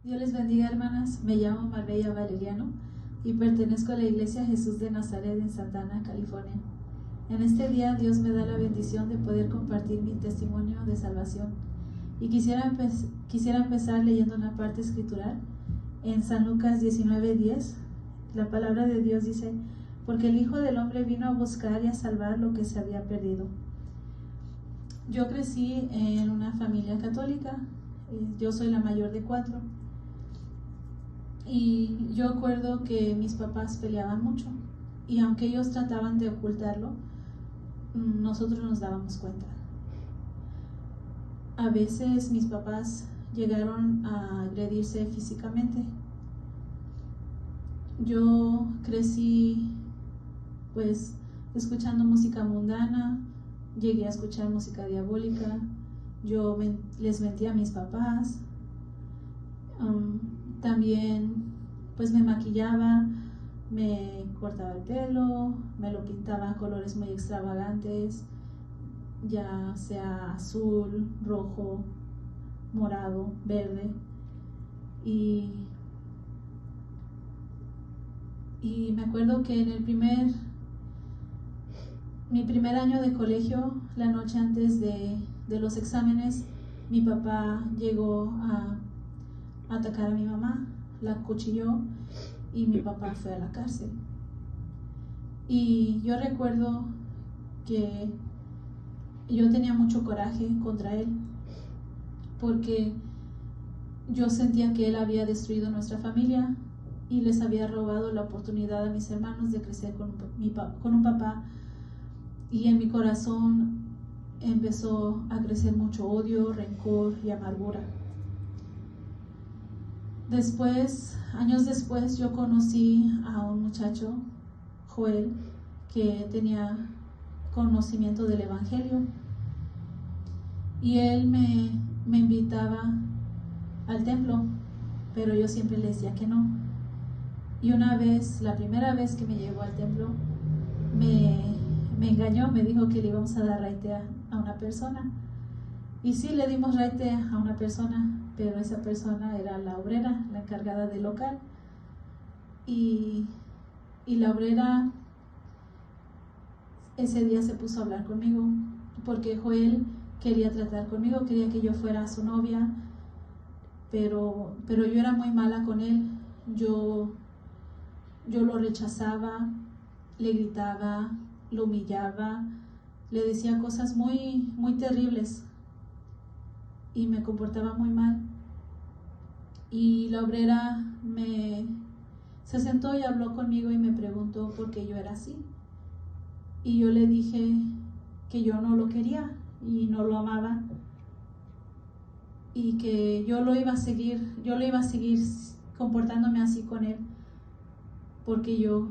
Dios les bendiga, hermanas. Me llamo Marbella Valeriano y pertenezco a la Iglesia Jesús de Nazaret en Santa Ana, California. En este día Dios me da la bendición de poder compartir mi testimonio de salvación. Y quisiera empezar leyendo una parte escritural en San Lucas 19:10. La palabra de Dios dice: porque el Hijo del Hombre vino a buscar y a salvar lo que se había perdido. Yo crecí en una familia católica. Yo soy la mayor de 4. Y yo acuerdo que mis papás peleaban mucho. Y aunque ellos trataban de ocultarlo, nosotros nos dábamos cuenta. A veces mis papás llegaron a agredirse físicamente. Yo crecí pues escuchando música mundana, llegué a escuchar música diabólica, yo les mentía a mis papás, también pues me maquillaba, me cortaba el pelo, me lo pintaba colores muy extravagantes, ya sea azul, rojo, morado, verde, y me acuerdo que en mi primer año de colegio, la noche antes de los exámenes, mi papá llegó a atacar a mi mamá, la acuchilló y mi papá fue a la cárcel. Y yo recuerdo que yo tenía mucho coraje contra él, porque yo sentía que él había destruido nuestra familia y les había robado la oportunidad a mis hermanos de crecer con un papá. Y en mi corazón empezó a crecer mucho odio, rencor y amargura. Años después, yo conocí a un muchacho, Joel, que tenía conocimiento del Evangelio. Y él me invitaba al templo, pero yo siempre le decía que no. Y una vez, la primera vez que me llevó al templo, me engañó, me dijo que le íbamos a dar raite a una persona. Y sí, le dimos raite a una persona, pero esa persona era la obrera, la encargada del local. Y la obrera ese día se puso a hablar conmigo, porque Joel quería tratar conmigo, quería que yo fuera su novia, pero yo era muy mala con él. Yo lo rechazaba, le gritaba, lo humillaba, le decía cosas muy, muy terribles y me comportaba muy mal. Y la obrera se sentó y habló conmigo y me preguntó por qué yo era así. Y yo le dije que yo no lo quería y no lo amaba, y que yo lo iba a seguir comportándome así con él, porque yo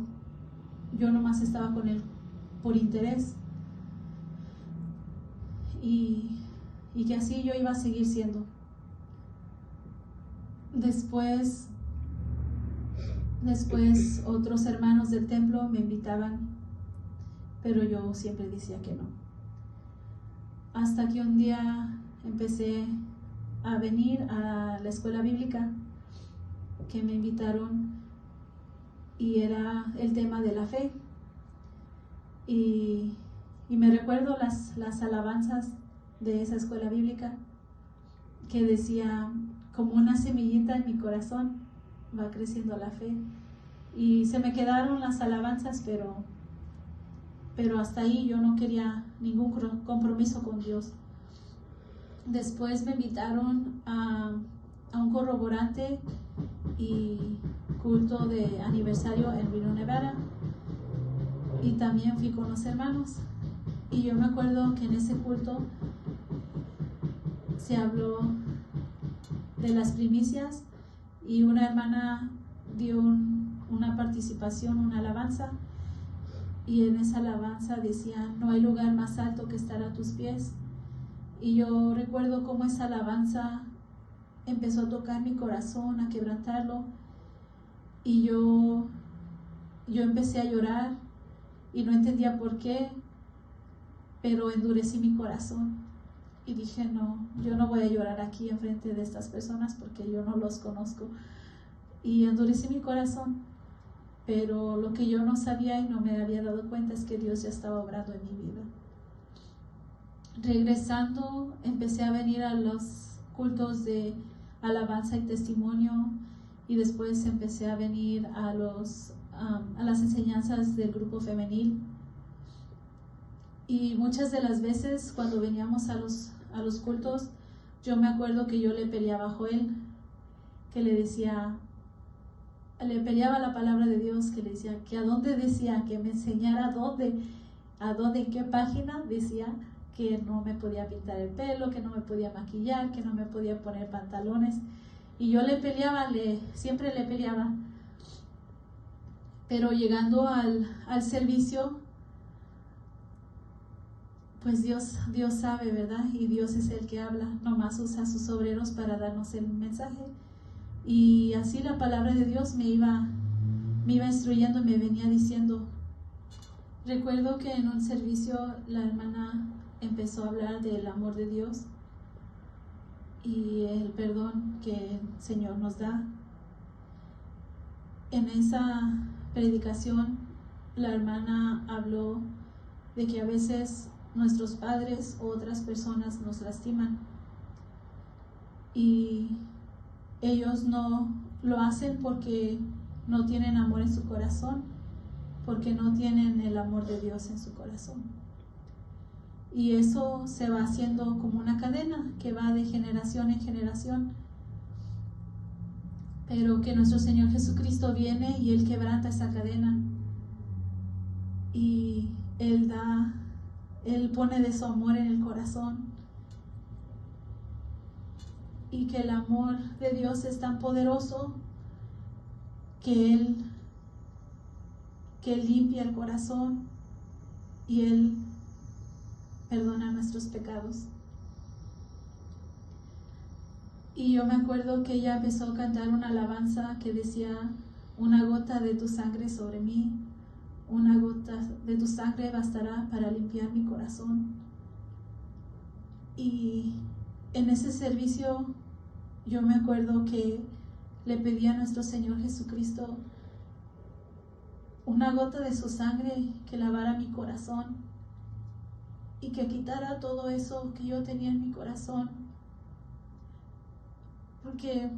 nomás estaba con él por interés, y que así yo iba a seguir siendo. Después otros hermanos del templo me invitaban, pero yo siempre decía que no. Hasta que un día empecé a venir a la escuela bíblica que me invitaron, y era el tema de la fe. Y me recuerdo las alabanzas de esa escuela bíblica, que decía: como una semillita en mi corazón va creciendo la fe. Y se me quedaron las alabanzas, pero hasta ahí. Yo no quería ningún compromiso con Dios. Después me invitaron a un corroborante y culto de aniversario en Reno, Nevada, y también fui con los hermanos. Y yo me acuerdo que en ese culto se habló de las primicias, y una hermana dio una participación, una alabanza, y en esa alabanza decía: no hay lugar más alto que estar a tus pies. Y yo recuerdo cómo esa alabanza empezó a tocar mi corazón, a quebrantarlo, y yo empecé a llorar y no entendía por qué, pero endurecí mi corazón. Y dije, no, yo no voy a llorar aquí enfrente de estas personas porque yo no los conozco. Y endurecí mi corazón. Pero lo que yo no sabía y no me había dado cuenta es que Dios ya estaba obrando en mi vida. Regresando, empecé a venir a los cultos de alabanza y testimonio, y después empecé a venir a las enseñanzas del grupo femenil. Y muchas de las veces cuando veníamos a los cultos, yo me acuerdo que yo le peleaba a Joel, que le peleaba la palabra de Dios, que le decía que a dónde decía, que me enseñara a dónde, en qué página decía que no me podía pintar el pelo, que no me podía maquillar, que no me podía poner pantalones. Y yo le peleaba, siempre le peleaba. Pero llegando al servicio, pues Dios sabe, ¿verdad? Y Dios es el que habla, nomás usa a sus obreros para darnos el mensaje. Y así la palabra de Dios me iba instruyendo, me venía diciendo. Recuerdo que en un servicio la hermana empezó a hablar del amor de Dios y el perdón que el Señor nos da. En esa predicación la hermana habló de que a veces nuestros padres o otras personas nos lastiman y ellos no lo hacen porque no tienen amor en su corazón, porque no tienen el amor de Dios en su corazón. Y eso se va haciendo como una cadena que va de generación en generación. Pero que nuestro Señor Jesucristo viene y Él quebranta esa cadena. Y Él pone de su amor en el corazón. Y que el amor de Dios es tan poderoso que Él limpia el corazón y Él perdona nuestros pecados. Y yo me acuerdo que ella empezó a cantar una alabanza que decía: una gota de tu sangre sobre mí, una gota de tu sangre bastará para limpiar mi corazón. Y en ese servicio yo me acuerdo que le pedí a nuestro Señor Jesucristo una gota de su sangre que lavara mi corazón y que quitara todo eso que yo tenía en mi corazón, porque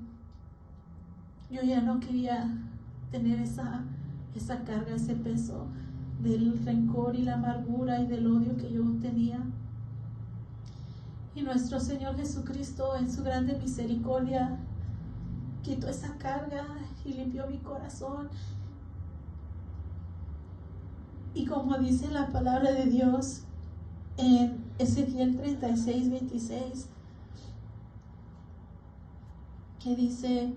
yo ya no quería tener esa carga, ese peso del rencor y la amargura y del odio que yo tenía. Y nuestro Señor Jesucristo, en su grande misericordia, quitó esa carga y limpió mi corazón. Y como dice la palabra de Dios en Ezequiel 36:26, que dice: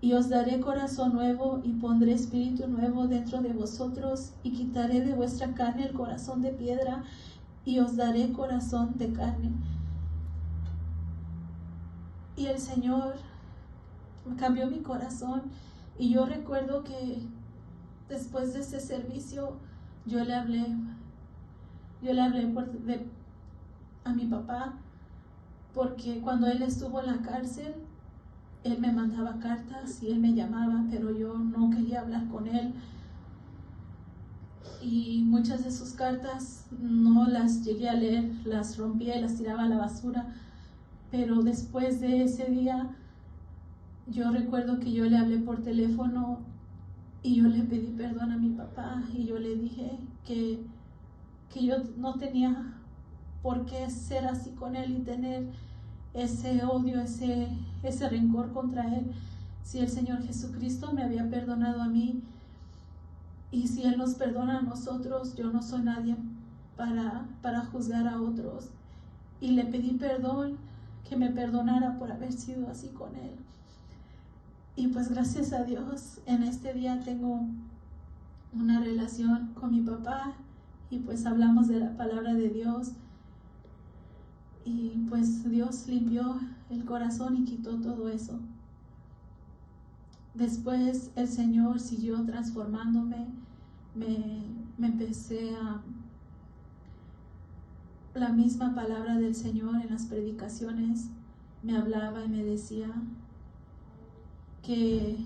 y os daré corazón nuevo y pondré espíritu nuevo dentro de vosotros y quitaré de vuestra carne el corazón de piedra y os daré corazón de carne. Y el Señor cambió mi corazón. Y yo recuerdo que después de ese servicio yo le hablé a mi papá, porque cuando él estuvo en la cárcel, él me mandaba cartas y él me llamaba, pero yo no quería hablar con él. Y muchas de sus cartas no las llegué a leer, las rompía y las tiraba a la basura. Pero después de ese día, yo recuerdo que yo le hablé por teléfono y yo le pedí perdón a mi papá y yo le dije que yo no tenía por qué ser así con él y tener ese odio, ese rencor contra él. Si el Señor Jesucristo me había perdonado a mí y si Él nos perdona a nosotros, yo no soy nadie para juzgar a otros. Y le pedí perdón, que me perdonara por haber sido así con Él. Y pues gracias a Dios, en este día tengo una relación con mi papá y pues hablamos de la palabra de Dios. Y pues Dios limpió el corazón y quitó todo eso. Después el Señor siguió transformándome. Me empecé la misma palabra del Señor en las predicaciones me hablaba y me decía que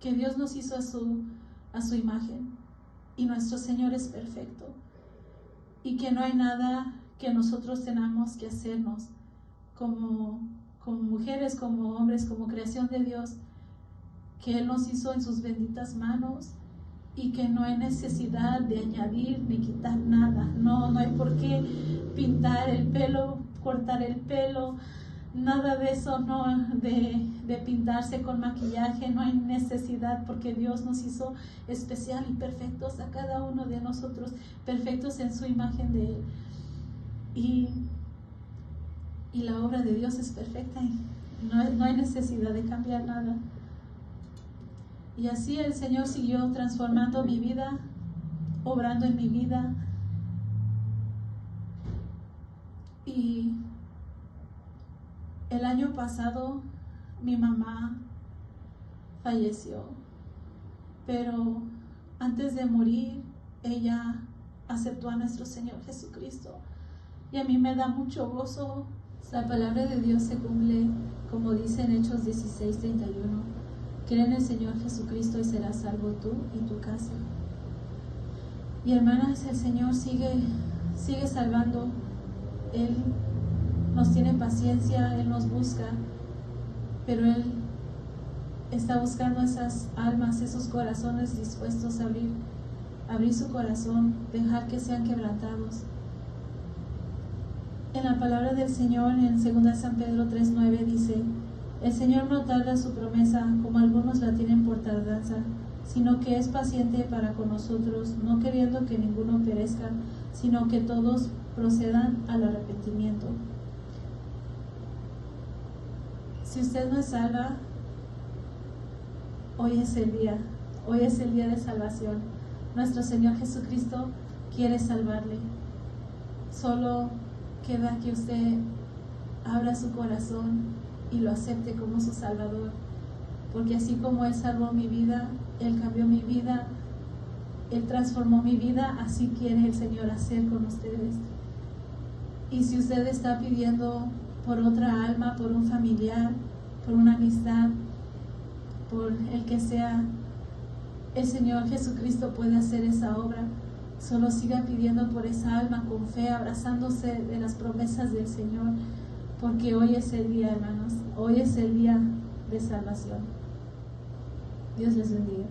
Dios nos hizo a su imagen y nuestro Señor es perfecto y que no hay nada que nosotros tenemos que hacernos como mujeres, como hombres, como creación de Dios, que Él nos hizo en sus benditas manos y que no hay necesidad de añadir ni quitar nada. No hay por qué pintar el pelo, cortar el pelo, nada de eso, no de pintarse con maquillaje, no hay necesidad, porque Dios nos hizo especial y perfectos a cada uno de nosotros, perfectos en su imagen de Él. Y la obra de Dios es perfecta y no hay necesidad de cambiar nada. Y así el Señor siguió transformando mi vida, obrando en mi vida. Y el año pasado mi mamá falleció, pero antes de morir ella aceptó a nuestro Señor Jesucristo. Y a mí me da mucho gozo. La palabra de Dios se cumple, como dice en Hechos 16:31. Cree en el Señor Jesucristo y serás salvo tú y tu casa. Y hermanas, el Señor sigue salvando. Él nos tiene paciencia, Él nos busca, pero Él está buscando esas almas, esos corazones dispuestos a abrir su corazón, dejar que sean quebrantados. En la palabra del Señor, en 2 San Pedro 3:9 dice: el Señor no tarda su promesa, como algunos la tienen por tardanza, sino que es paciente para con nosotros, no queriendo que ninguno perezca, sino que todos procedan al arrepentimiento. Si usted no es salva, hoy es el día de salvación. Nuestro Señor Jesucristo quiere salvarle. Solo queda que usted abra su corazón y lo acepte como su Salvador, porque así como Él salvó mi vida, Él cambió mi vida, Él transformó mi vida, así quiere el Señor hacer con ustedes. Y si usted está pidiendo por otra alma, por un familiar, por una amistad, por el que sea, el Señor Jesucristo puede hacer esa obra. Solo siga pidiendo por esa alma con fe, abrazándose de las promesas del Señor, porque hoy es el día, hermanos, hoy es el día de salvación. Dios les bendiga.